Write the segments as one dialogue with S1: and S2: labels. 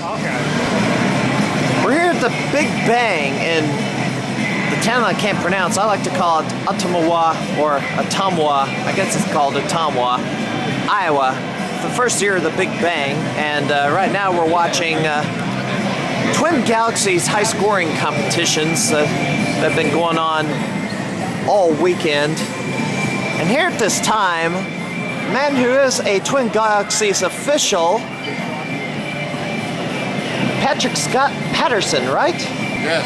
S1: Okay.
S2: We're here at the Big Bang in the town I can't pronounce. I like to call it Ottomuwa or Ottomuwa. I guess it's called Ottomuwa, Iowa. The first year of the Big Bang, and right now we're watching Twin Galaxies high scoring competitions that have been going on all weekend. And here at this time, a man who is a Twin Galaxies official, Patterson, right?
S3: Yes.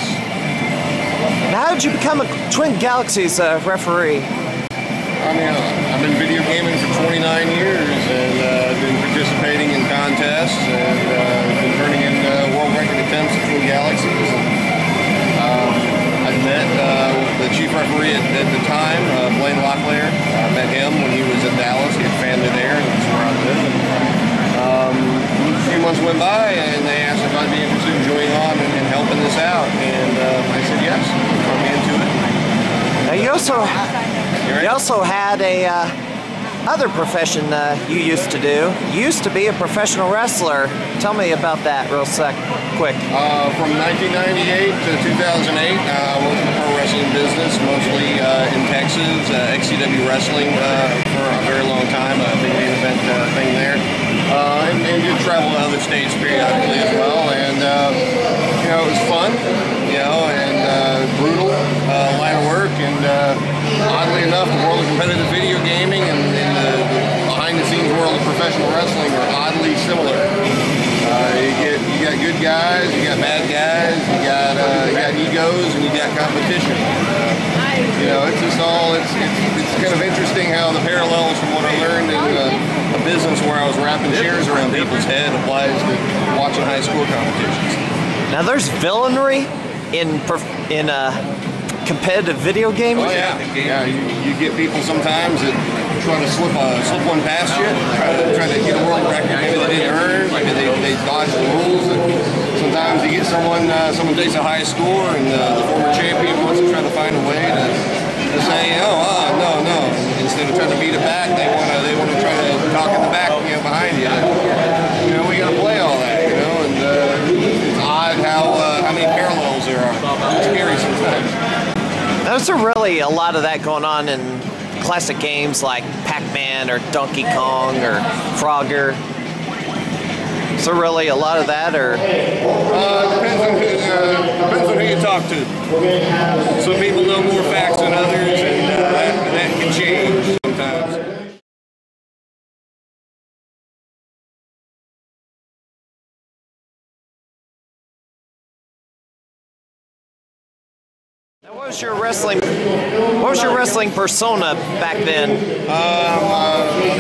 S2: Now, how did you become a Twin Galaxies referee?
S3: I mean, I've been video gaming for 29 years and been participating in contests and been turning in world record attempts at Twin Galaxies. I met the chief referee at the time, Blaine Locklear. I met him when he was in Dallas. He had family there, and that's where I live. A few months went by, and they asked if I'd be interested in joining on and helping this out, and I said yes. Throw me into it.
S2: Now you also had a other profession you used to do. You used to be a professional wrestler. Tell me about that real quick.
S3: From 1998 to 2008, I worked in the pro wrestling business, mostly in Texas, XCW wrestling for a very long time, a big main event thing there. And did travel to other states periodically as well, and you know, it was fun, you know, and brutal line of work, and oddly enough, the world of competitive video gaming and the behind-the-scenes world of professional wrestling are oddly similar. You got good guys, you got bad guys, you got egos, and you got competition. You know, it's just all it's kind of interesting how the parallels from what I learned in a business where I was wrapping chairs around people's head applies to watching high score competitions.
S2: Now, there's villainy in competitive video gaming.
S3: Oh yeah, yeah. You get people sometimes that try to slip one past you, try to get a world record. Maybe they didn't earn, maybe they dodge the rules. And sometimes you get someone takes a high score, and the former champion wants to try to find a way to say, oh, no. Instead of trying to beat it back, they want to try to talk in the back, you know, behind you. You know, we got to play all that, you know, and it's odd how many parallels there are. It's scary sometimes.
S2: There's really a lot of that going on in classic games like Pac-Man or Donkey Kong or Frogger. Is there really a lot of that, or?
S3: Depends on who you talk to. Some people know more facts than others, and that can change sometimes.
S2: Now, what was your wrestling persona back then?
S3: A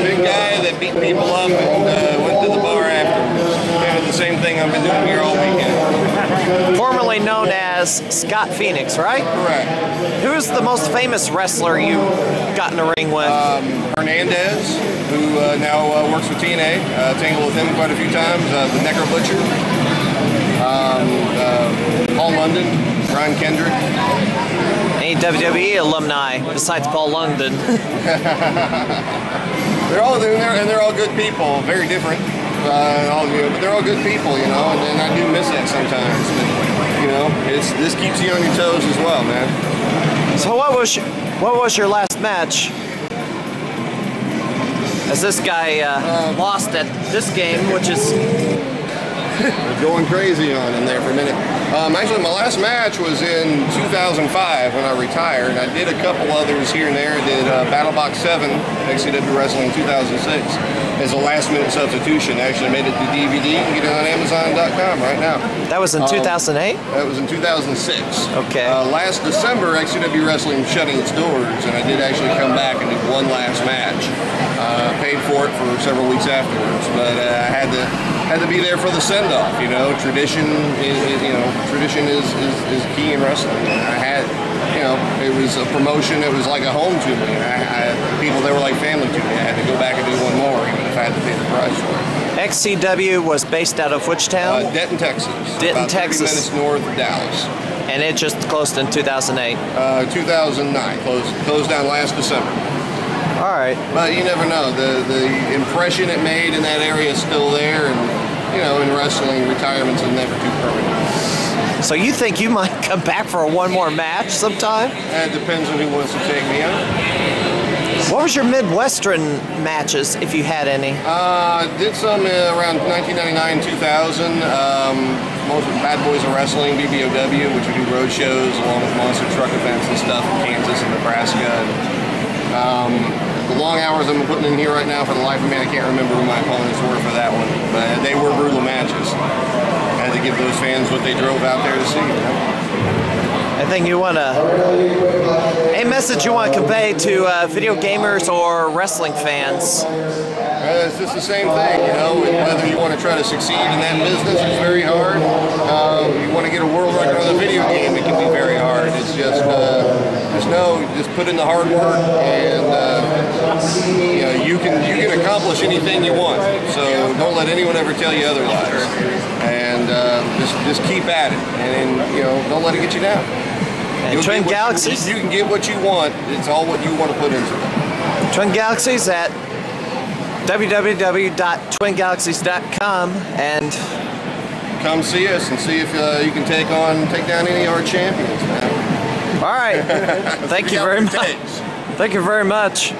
S3: big guy that beat people up and went to the bar afterwards. Kind of the same thing I've been doing here all weekend.
S2: Formerly known as Scott Phoenix, right?
S3: Correct.
S2: Who's the most famous wrestler you got in the ring with?
S3: Hernandez, who now works for TNA. Tangled with him quite a few times. The Necker Butcher. Paul London, Brian Kendrick.
S2: Any WWE alumni besides Paul London?
S3: they're all good people. Very different, but they're all good people, you know. And I do miss that sometimes. But, you know, this keeps you on your toes as well, man.
S2: So what was your last match? As this guy lost at this game, which is
S3: going crazy on him there for a minute. Actually, my last match was in 2005 when I retired. I did a couple others here and there. I did Battlebox 7, XCW Wrestling 2006, as a last-minute substitution. I actually made it to DVD. You can get it on Amazon.com right now.
S2: That was in 2008?
S3: That was in 2006.
S2: Okay.
S3: Last December, XCW Wrestling was shutting its doors, and I did actually come back and do one last match. Paid for it for several weeks afterwards, but I had to be there for the send-off. You know, tradition is key in wrestling. I had, you know, it was a promotion. It was like a home to me. People that were like family to me. I had to go back and do one more, even if I had to pay the price for it.
S2: XCW was based out of which town?
S3: Denton, Texas.
S2: Denton,
S3: about
S2: Texas.
S3: 30 minutes north of Dallas.
S2: And it just closed in 2008.
S3: 2009. Closed down last December.
S2: All right.
S3: But you never know. The impression it made in that area is still there, and you know, in wrestling, retirement's never too permanent.
S2: So you think you might come back for one more match sometime?
S3: It depends on who wants to take me out.
S2: What was your Midwestern matches, if you had any?
S3: Did some around 1999, 2000. Most of Bad Boys of Wrestling, BBOW, which we do road shows along with monster truck events and stuff in Kansas and Nebraska. And, the long hours I'm putting in here right now, for the life of me, I can't remember who my opponents were for that one. But they were brutal matches. I had to give those fans what they drove out there to see. You know?
S2: Anything you want to, a message you want to convey to video gamers or wrestling fans?
S3: It's just the same thing, you know, whether you want to try to succeed in that business, it's very hard. You want to get a world record on a video game, it can be very hard. It's just just put in the hard work, and you know, you can accomplish anything you want. So don't let anyone ever tell you otherwise, and just keep at it, and you know, don't let it get you down.
S2: And Twin Galaxies,
S3: you can get what you want. It's all what you want to put into it.
S2: Twin Galaxies at www.twingalaxies.com, and
S3: come see us and see if you can take down any of our champions, man.
S2: All right. Thank you very much. Thank you very much.